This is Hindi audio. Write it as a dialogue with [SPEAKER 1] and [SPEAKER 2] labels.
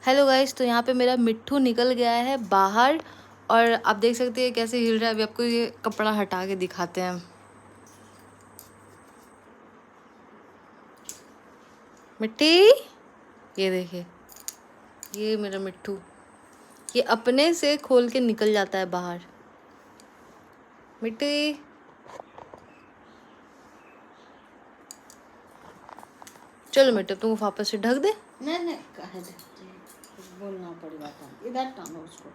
[SPEAKER 1] हेलो गाइस, तो यहाँ पे मेरा मिट्ठू निकल गया है बाहर और आप देख सकते हैं कैसे हिल रहा है। अभी आपको ये कपड़ा हटा के दिखाते हैं। मिट्टी, ये देखिए, ये मेरा मिट्ठू, ये अपने से खोल के निकल जाता है बाहर। मिट्टी, चलो मिट्टू तुम वापस से ढक दे।
[SPEAKER 2] नहीं कहे बोलना पड़ेगा, इधर टानो उसको।